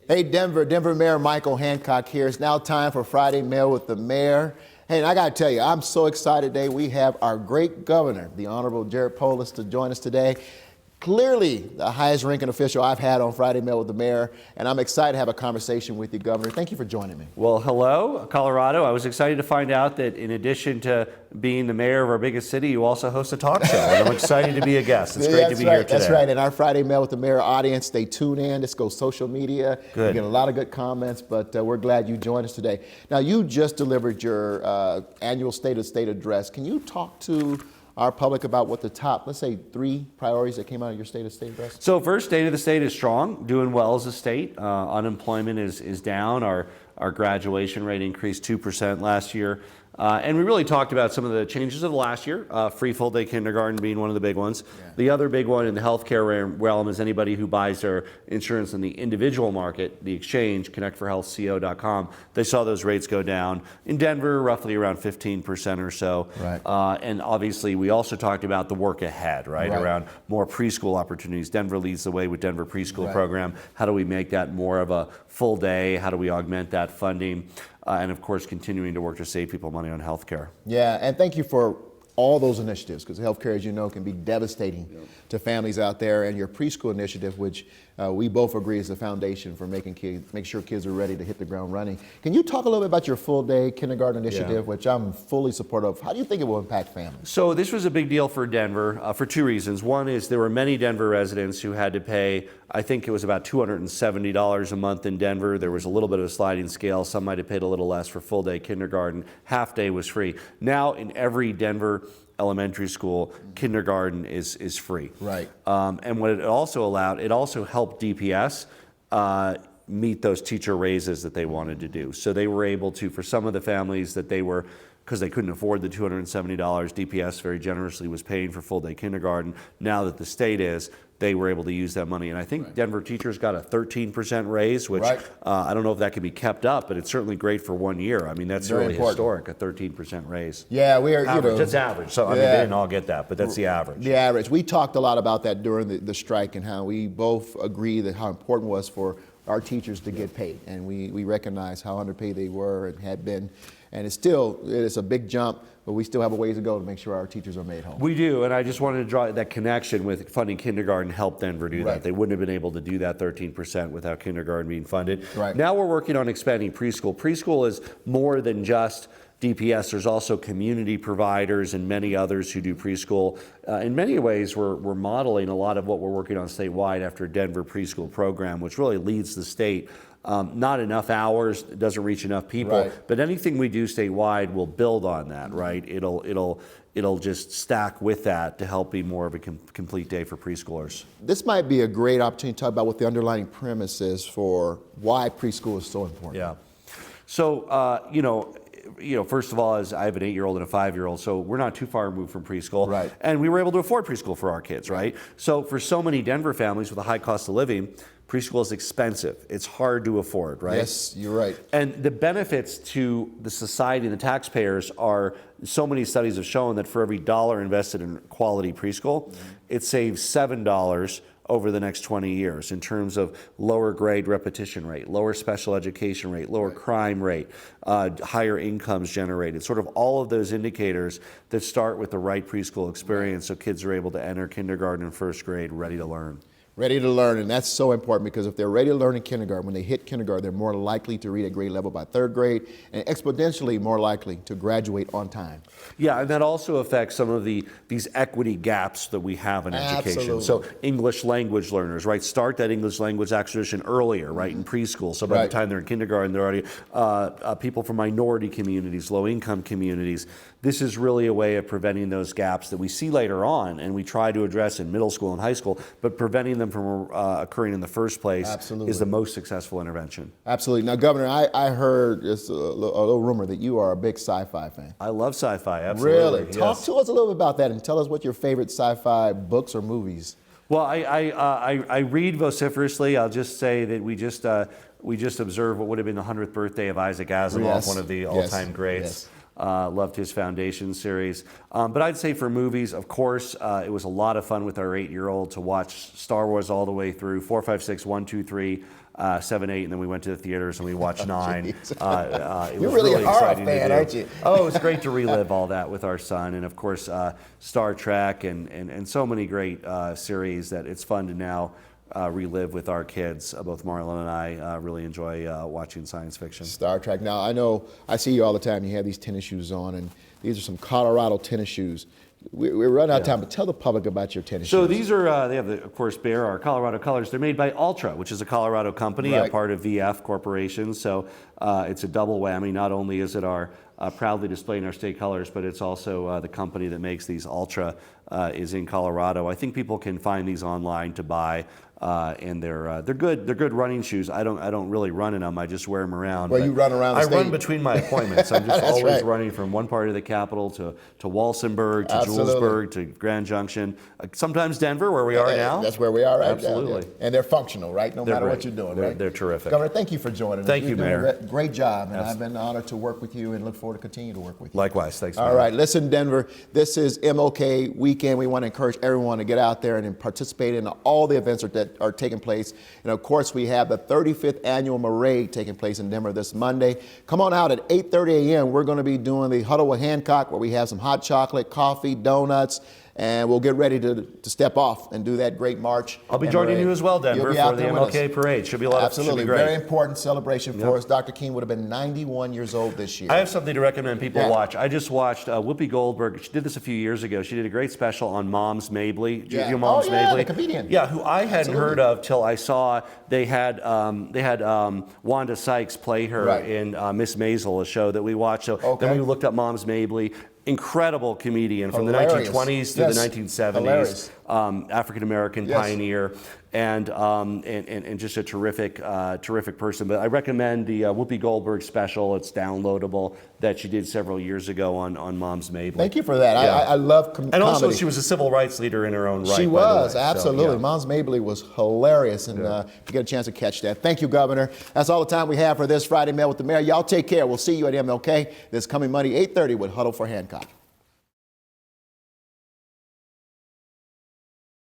Hey, Denver Mayor Michael Hancock here. It's now time for Friday Mail with the Mayor. Hey, and I got to tell you, I'm so excited today. We have our great governor, the Honorable Jared Polis, to join us today. Clearly the highest ranking official I've had on Friday Mail with the Mayor, and I'm excited to have a conversation with you, Governor. Thank you for joining me. Well, hello, Colorado. I was excited to find out that in addition to being the mayor of our biggest city, you also host a talk show, and I'm excited to be a guest. It's great to be here today. That's right. And our Friday Mail with the Mayor audience, they tune in. This goes social media. Good. You get a lot of good comments, but we're glad you joined us today. Now, you just delivered your annual State of State address. Can you talk to our public about what the top, let's say, 3 priorities that came out of your State of State address? So first, State of the State is strong, doing well as a state. Unemployment is down. Our graduation rate increased 2% last year. And we really talked about some of the changes of last year, free full-day kindergarten being one of the big ones. Yeah. The other big one in the healthcare realm is anybody who buys their insurance in the individual market, the exchange, connectforhealthco.com, they saw those rates go down. In Denver, roughly around 15% or so. Right. And obviously, we also talked about the work ahead, right? Around more preschool opportunities. Denver leads the way with Denver preschool program. How do we make that more of a full day? How do we augment that funding? And of course, continuing to work to save people money on health care. Yeah, and thank you for all those initiatives, because healthcare, as you know, can be devastating to families out there. And your preschool initiative, which we both agree is the foundation for make sure kids are ready to hit the ground running. Can you talk a little bit about your full day kindergarten initiative, which I'm fully supportive of? How do you think it will impact families? So this was a big deal for Denver for 2 reasons. One is there were many Denver residents who had to pay, I think it was about $270 a month in Denver. There was a little bit of a sliding scale. Some might have paid a little less for full day kindergarten. Half day was free. Now in every Denver elementary school, kindergarten is free. Right. And what it also allowed, it also helped DPS meet those teacher raises that they wanted to do. So they were able to, for some of the families that they were, because they couldn't afford the $270, DPS very generously was paying for full day kindergarten. Now that the state is, they were able to use that money. And I think Denver teachers got a 13% raise, which I don't know if that can be kept up, but it's certainly great for 1 year. I mean, that's really historic, a 13% raise. Yeah, we are, average. It's average. So, I mean, they didn't all get that, but that's the average. The average. We talked a lot about that during the strike, and how we both agree that how important it was for our teachers to get paid. And we recognize how underpaid they were and had been. And it's a big jump, but we still have a ways to go to make sure our teachers are made whole. We do, and I just wanted to draw that connection with funding kindergarten helped Denver do that. They wouldn't have been able to do that 13% without kindergarten being funded. Now we're working on expanding preschool. Preschool is more than just DPS. There's also community providers and many others who do preschool. In many ways, we're modeling a lot of what we're working on statewide after Denver preschool program, which really leads the state. Not enough hours, doesn't reach enough people, but anything we do statewide will build on that, right? It'll just stack with that to help be more of a complete day for preschoolers. This might be a great opportunity to talk about what the underlying premise is for why preschool is so important. Yeah. So, first of all, I have an 8-year-old and a 5-year-old, so we're not too far removed from preschool. And we were able to afford preschool for our kids, right? So for so many Denver families with a high cost of living, preschool is expensive. It's hard to afford, right? Yes, you're right. And the benefits to the society and the taxpayers are, so many studies have shown that for every dollar invested in quality preschool, it saves $7 over the next 20 years in terms of lower grade repetition rate, lower special education rate, lower crime rate, higher incomes generated, sort of all of those indicators that start with the right preschool experience so kids are able to enter kindergarten and first grade ready to learn. Ready to learn, and that's so important, because if they're ready to learn in kindergarten, when they hit kindergarten, they're more likely to read at grade level by 3rd grade, and exponentially more likely to graduate on time. Yeah, and that also affects some of these equity gaps that we have in education. So English language learners, right, start that English language acquisition earlier, right, in preschool. So by the time they're in kindergarten, they're already, people from minority communities, low-income communities. This is really a way of preventing those gaps that we see later on, and we try to address in middle school and high school, but preventing them from occurring in the first place is the most successful intervention. Absolutely. Now, Governor, I heard just a little rumor that you are a big sci-fi fan. I love sci-fi, absolutely. Really? Talk to us a little bit about that, and tell us what your favorite sci-fi books or movies. Well, I read vociferously. I'll just say that we just observed what would have been the 100th birthday of Isaac Asimov, one of the all-time greats. Loved his Foundation series. But I'd say for movies, of course, it was a lot of fun with our 8-year-old to watch Star Wars all the way through 4, 5, 6, 1, 2, 3. 7, 8, and then we went to the theaters and we watched 9. It You're was really a horror exciting fan, aren't you? Oh, it was great to relive all that with our son, and of course Star Trek and so many great series that it's fun to now relive with our kids. Both Marlon and I really enjoy watching science fiction. Star Trek. Now, I know I see you all the time. You have these tennis shoes on, and these are some Colorado tennis shoes. We're running out of time, but tell the public about your tennis shoes. So these are, they have, of course, bear our Colorado colors. They're made by Ultra, which is a Colorado company, a part of VF Corporation. So it's a double whammy. Not only is it our proudly displaying our state colors, but it's also the company that makes these. Ultra is in Colorado. I think people can find these online to buy. And they're good. They're good running shoes. I don't really run in them. I just wear them around. Well, you run around the I state. run between my appointments. I'm just always right. running from one part of the capital to Walsenburg, to Julesburg, to Grand Junction, sometimes Denver, where we are now. That's where we are right Absolutely. now. And they're functional, right? No matter what you're doing, right? They're terrific. Governor, thank you for joining us. Thank you, Mayor. Great job, and I've been honored to work with you and look forward to continue to work with you. Likewise. Thanks, All Mayor. right, listen, Denver, this is MLK weekend. We want to encourage everyone to get out there and participate in all the events that are taking place. And of course, we have the 35th annual parade taking place in Denver this Monday. Come on out at 8:30 a.m. We're going to be doing the Huddle with Hancock, where we have some hot chocolate, coffee, donuts, and we'll get ready to step off and do that great march. I'll be joining you as well, Denver, for the MLK parade. Should be a lot Absolutely. Should be great. Very important celebration for us. Dr. King would have been 91 years old this year. I have something to recommend people watch. I just watched Whoopi Goldberg. She did this a few years ago. She did a great special on Moms Mabley. Do you know Moms Mabley? The comedian. Yeah, who I hadn't heard of till I saw they had Wanda Sykes play her in Miss Maisel, a show that we watched. So then we looked up Moms Mabley. Incredible comedian from the 1920s to the 1970s, African-American pioneer, and just a terrific person. But I recommend the Whoopi Goldberg special. It's downloadable, that she did several years ago on Moms Mabley. Thank you for that. Yeah. I love comedy. And also, she was a civil rights leader in her own right. She was, absolutely. So, Moms Mabley was hilarious, and if you get a chance to catch that. Thank you, Governor. That's all the time we have for this Friday Mail with the Mayor. Y'all take care. We'll see you at MLK this coming Monday, 8:30 with Huddle for Hancock.